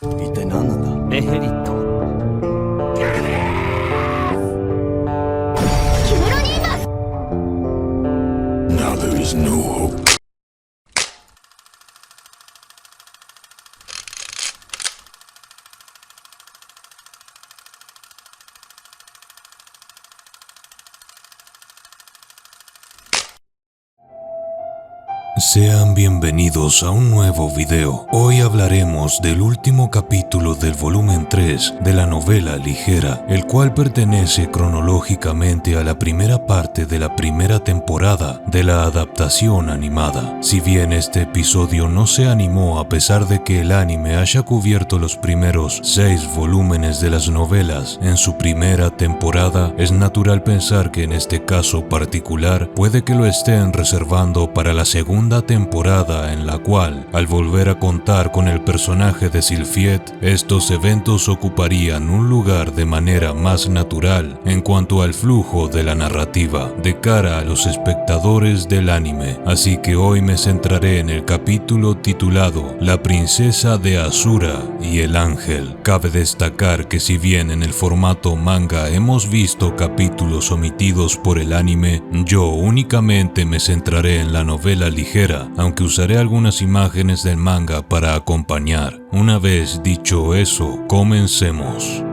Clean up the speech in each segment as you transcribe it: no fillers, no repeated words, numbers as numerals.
一体何なんだ。メヘリット。キメロニーマス。 Now there is no hope. Sean bienvenidos a un nuevo video. Hoy hablaremos del último capítulo del volumen 3 de la novela ligera, el cual pertenece cronológicamente a la primera parte de la primera temporada de la adaptación animada. Si bien este episodio no se animó a pesar de que el anime haya cubierto los primeros 6 volúmenes de las novelas en su primera temporada, es natural pensar que en este caso particular puede que lo estén reservando para la segunda temporada, en la cual, al volver a contar con el personaje de Sylphiet, estos eventos ocuparían un lugar de manera más natural en cuanto al flujo de la narrativa de cara a los espectadores del anime. Así que hoy me centraré en el capítulo titulado La princesa de Asura y el ángel. Cabe destacar que si bien en el formato manga hemos visto capítulos omitidos por el anime, yo únicamente me centraré en la novela ligera, aunque usaré algunas imágenes del manga para acompañar. Una vez dicho eso, comencemos.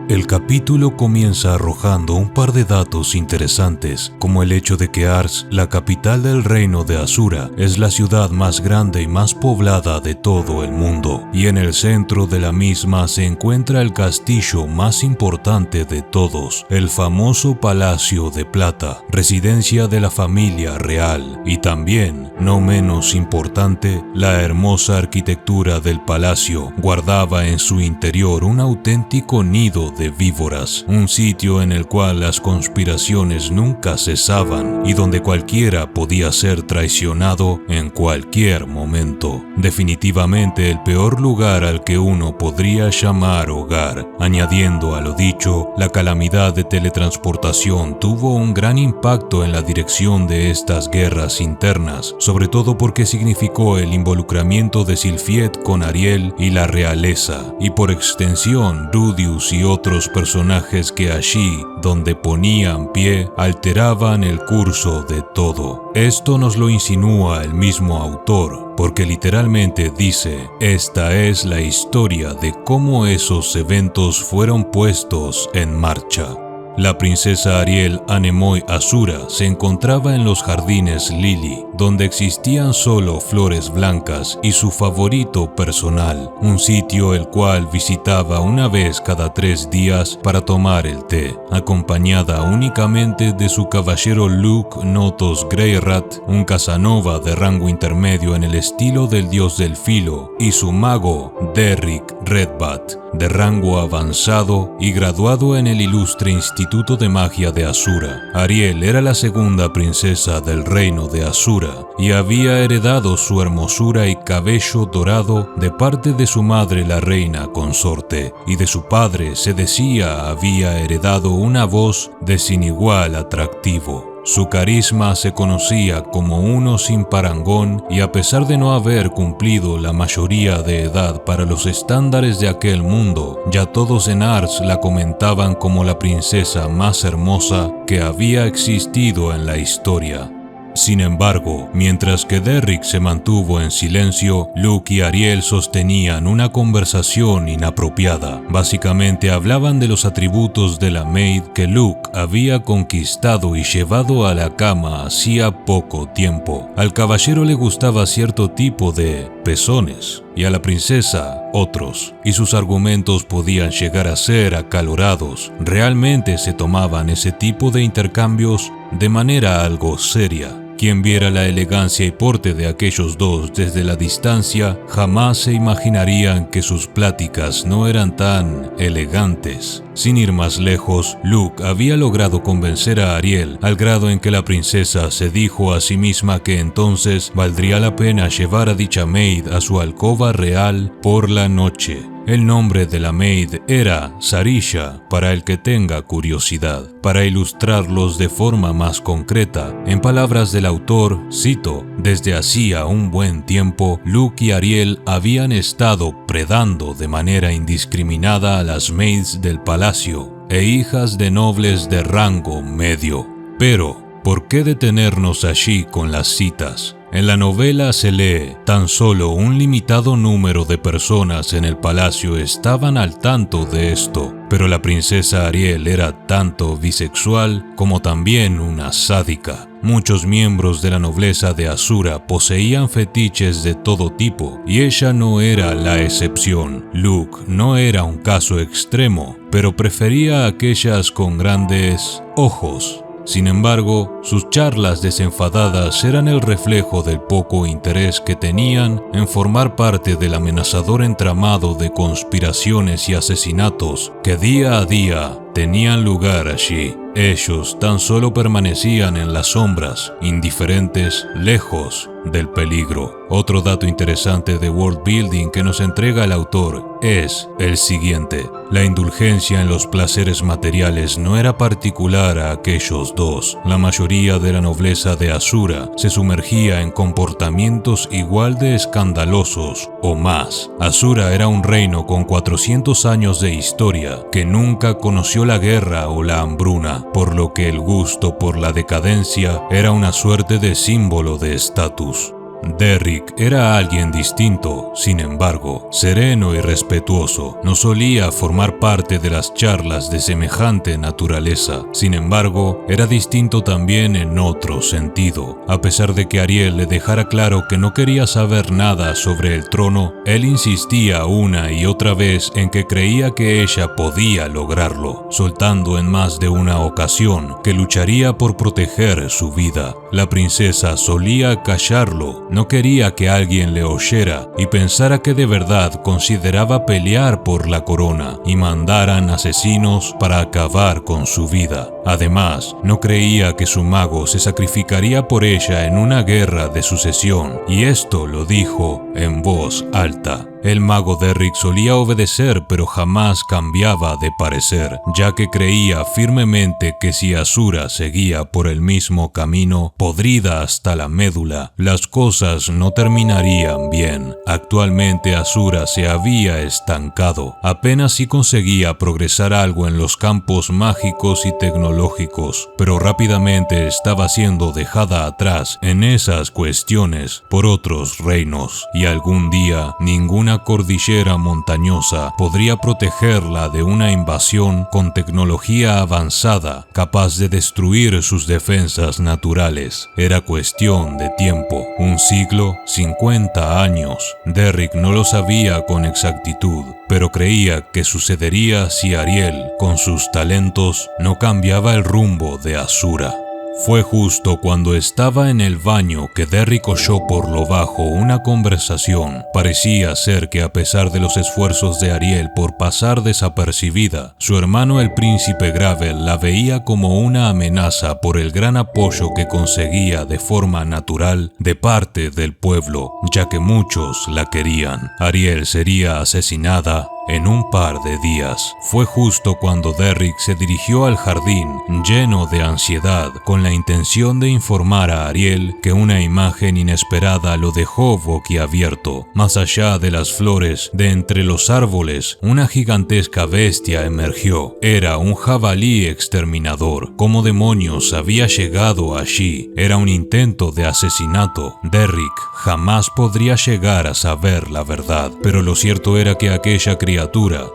El capítulo comienza arrojando un par de datos interesantes, como el hecho de que Ars, la capital del reino de Asura, es la ciudad más grande y más poblada de todo el mundo, y en el centro de la misma se encuentra el castillo más importante de todos, el famoso Palacio de Plata, residencia de la familia real, y también, no menos importante, la hermosa arquitectura del palacio guardaba en su interior un auténtico nido de víboras, un sitio en el cual las conspiraciones nunca cesaban y donde cualquiera podía ser traicionado en cualquier momento. Definitivamente el peor lugar al que uno podría llamar hogar. Añadiendo a lo dicho, la calamidad de teletransportación tuvo un gran impacto en la dirección de estas guerras internas, sobre todo porque significó el involucramiento de Sylphiet con Ariel y la realeza, y por extensión Rudius y otros personajes que allí, donde ponían pie, alteraban el curso de todo. Esto nos lo insinúa el mismo autor, porque literalmente dice: esta es la historia de cómo esos eventos fueron puestos en marcha. La princesa Ariel Anemoy Asura se encontraba en los jardines Lily, donde existían solo flores blancas y su favorito personal, un sitio el cual visitaba una vez cada 3 días para tomar el té, acompañada únicamente de su caballero Luke Notos Greyrat, un Casanova de rango intermedio en el estilo del dios del filo, y su mago Derrick Redbat, de rango avanzado y graduado en el ilustre Instituto de Magia de Asura. Ariel era la segunda princesa del reino de Asura y había heredado su hermosura y cabello dorado de parte de su madre la reina consorte, y de su padre se decía había heredado una voz de sin igual atractivo. Su carisma se conocía como uno sin parangón, y a pesar de no haber cumplido la mayoría de edad para los estándares de aquel mundo, ya todos en Ars la comentaban como la princesa más hermosa que había existido en la historia. Sin embargo, mientras que Derrick se mantuvo en silencio, Luke y Ariel sostenían una conversación inapropiada. Básicamente hablaban de los atributos de la maid que Luke había conquistado y llevado a la cama hacía poco tiempo. Al caballero le gustaba cierto tipo de pezones y a la princesa otros, y sus argumentos podían llegar a ser acalorados. Realmente se tomaban ese tipo de intercambios de manera algo seria. Quien viera la elegancia y porte de aquellos dos desde la distancia, jamás se imaginarían que sus pláticas no eran tan elegantes. Sin ir más lejos, Luke había logrado convencer a Ariel al grado en que la princesa se dijo a sí misma que entonces valdría la pena llevar a dicha maid a su alcoba real por la noche. El nombre de la maid era Sarisha, para el que tenga curiosidad. Para ilustrarlos de forma más concreta, en palabras del autor, cito: desde hacía un buen tiempo, Luke y Ariel habían estado depredando de manera indiscriminada a las maids del palacio e hijas de nobles de rango medio. Pero, ¿por qué detenernos allí con las citas? En la novela se lee, tan solo un limitado número de personas en el palacio estaban al tanto de esto, pero la princesa Ariel era tanto bisexual como también una sádica. Muchos miembros de la nobleza de Asura poseían fetiches de todo tipo, y ella no era la excepción. Luke no era un caso extremo, pero prefería a aquellas con grandes ojos. Sin embargo, sus charlas desenfadadas eran el reflejo del poco interés que tenían en formar parte del amenazador entramado de conspiraciones y asesinatos que día a día tenían lugar allí. Ellos tan solo permanecían en las sombras, indiferentes, lejos del peligro. Otro dato interesante de world building que nos entrega el autor es el siguiente. La indulgencia en los placeres materiales no era particular a aquellos dos. La mayoría de la nobleza de Asura se sumergía en comportamientos igual de escandalosos o más. Asura era un reino con 400 años de historia que nunca conoció la guerra o la hambruna, por lo que el gusto por la decadencia era una suerte de símbolo de estatus. Derrick era alguien distinto, sin embargo, sereno y respetuoso. No solía formar parte de las charlas de semejante naturaleza. Sin embargo, era distinto también en otro sentido. A pesar de que Ariel le dejara claro que no quería saber nada sobre el trono, él insistía una y otra vez en que creía que ella podía lograrlo, soltando en más de una ocasión que lucharía por proteger su vida. La princesa solía callarlo. No quería que alguien le oyera y pensara que de verdad consideraba pelear por la corona y mandaran asesinos para acabar con su vida. Además, no creía que su mago se sacrificaría por ella en una guerra de sucesión, y esto lo dijo en voz alta. El mago Derrick solía obedecer, pero jamás cambiaba de parecer, ya que creía firmemente que si Asura seguía por el mismo camino, podrida hasta la médula, las cosas no terminarían bien. Actualmente Asura se había estancado, apenas si conseguía progresar algo en los campos mágicos y tecnológicos, pero rápidamente estaba siendo dejada atrás en esas cuestiones por otros reinos, y algún día ninguna cordillera montañosa podría protegerla de una invasión con tecnología avanzada capaz de destruir sus defensas naturales. Era cuestión de tiempo, un siglo, 50 años. Derrick no lo sabía con exactitud, pero creía que sucedería si Ariel, con sus talentos, no cambiaba el rumbo de Asura. Fue justo cuando estaba en el baño que Derrick oyó por lo bajo una conversación. Parecía ser que a pesar de los esfuerzos de Ariel por pasar desapercibida, su hermano el príncipe Gravel la veía como una amenaza por el gran apoyo que conseguía de forma natural de parte del pueblo, ya que muchos la querían. Ariel sería asesinada en un par de días. Fue justo cuando Derrick se dirigió al jardín, lleno de ansiedad, con la intención de informar a Ariel que una imagen inesperada lo dejó boquiabierto. Más allá de las flores, de entre los árboles, una gigantesca bestia emergió. Era un jabalí exterminador. ¿Cómo demonios había llegado allí? Era un intento de asesinato. Derrick jamás podría llegar a saber la verdad, pero lo cierto era que aquella criatura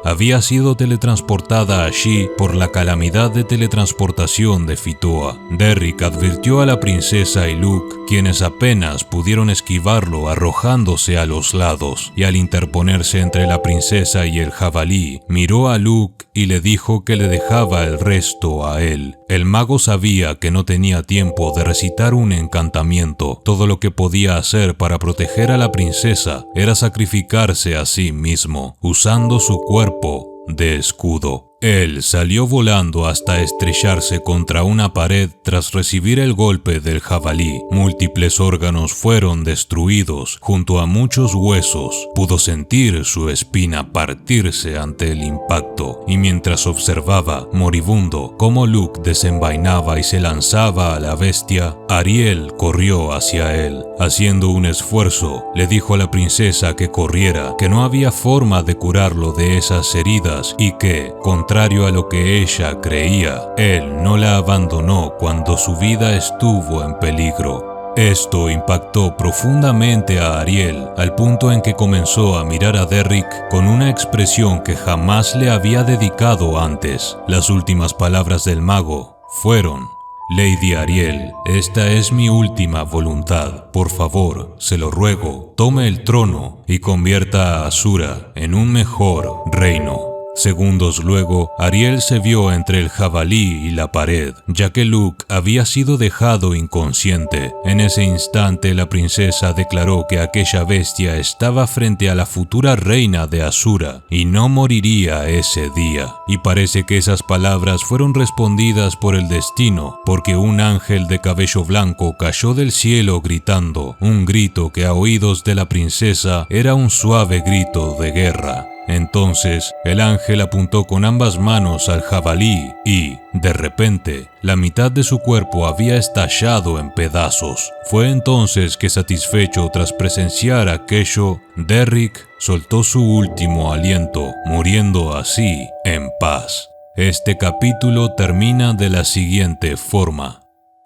había sido teletransportada allí por la calamidad de teletransportación de Fitoa. Derrick advirtió a la princesa y Luke, quienes apenas pudieron esquivarlo arrojándose a los lados, y al interponerse entre la princesa y el jabalí, miró a Luke y le dijo que le dejaba el resto a él. El mago sabía que no tenía tiempo de recitar un encantamiento. Todo lo que podía hacer para proteger a la princesa era sacrificarse a sí mismo, usando su cuerpo de escudo. Él salió volando hasta estrellarse contra una pared tras recibir el golpe del jabalí. Múltiples órganos fueron destruidos, junto a muchos huesos. Pudo sentir su espina partirse ante el impacto, y mientras observaba, moribundo, cómo Luke desenvainaba y se lanzaba a la bestia, Ariel corrió hacia él. Haciendo un esfuerzo, le dijo a la princesa que corriera, que no había forma de curarlo de esas heridas y que, contrario a lo que ella creía, él no la abandonó cuando su vida estuvo en peligro. Esto impactó profundamente a Ariel, al punto en que comenzó a mirar a Derrick con una expresión que jamás le había dedicado antes. Las últimas palabras del mago fueron: Lady Ariel, esta es mi última voluntad. Por favor, se lo ruego, tome el trono y convierta a Azura en un mejor reino. Segundos luego, Ariel se vio entre el jabalí y la pared, ya que Luke había sido dejado inconsciente. En ese instante, la princesa declaró que aquella bestia estaba frente a la futura reina de Azura y no moriría ese día. Y parece que esas palabras fueron respondidas por el destino, porque un ángel de cabello blanco cayó del cielo gritando, un grito que a oídos de la princesa era un suave grito de guerra. Entonces, el ángel apuntó con ambas manos al jabalí y, de repente, la mitad de su cuerpo había estallado en pedazos. Fue entonces que, satisfecho tras presenciar aquello, Derrick soltó su último aliento, muriendo así en paz. Este capítulo termina de la siguiente forma.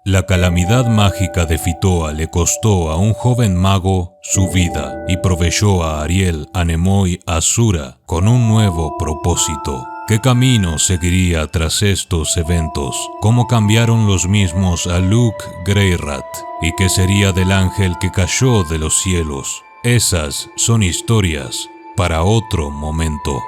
La calamidad mágica de Fitoa le costó a un joven mago su vida y proveyó a Ariel, a Nemoi, a Azura con un nuevo propósito. ¿Qué camino seguiría tras estos eventos? ¿Cómo cambiaron los mismos a Luke Greyrat? ¿Y qué sería del ángel que cayó de los cielos? Esas son historias para otro momento.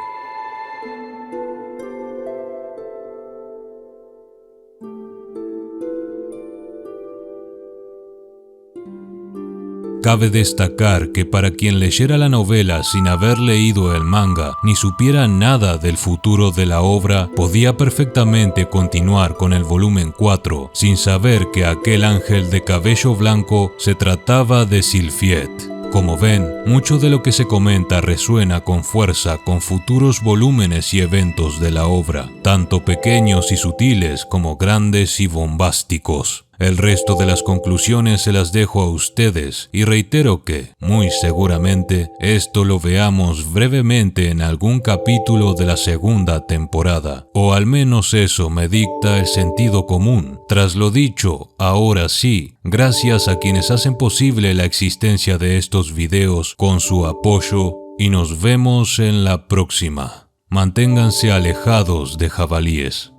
Cabe destacar que para quien leyera la novela sin haber leído el manga ni supiera nada del futuro de la obra, podía perfectamente continuar con el volumen 4 sin saber que aquel ángel de cabello blanco se trataba de Sylphiet. Como ven, mucho de lo que se comenta resuena con fuerza con futuros volúmenes y eventos de la obra, tanto pequeños y sutiles como grandes y bombásticos. El resto de las conclusiones se las dejo a ustedes y reitero que, muy seguramente, esto lo veamos brevemente en algún capítulo de la segunda temporada, o al menos eso me dicta el sentido común. Tras lo dicho, ahora sí, gracias a quienes hacen posible la existencia de estos videos con su apoyo y nos vemos en la próxima. Manténganse alejados de jabalíes.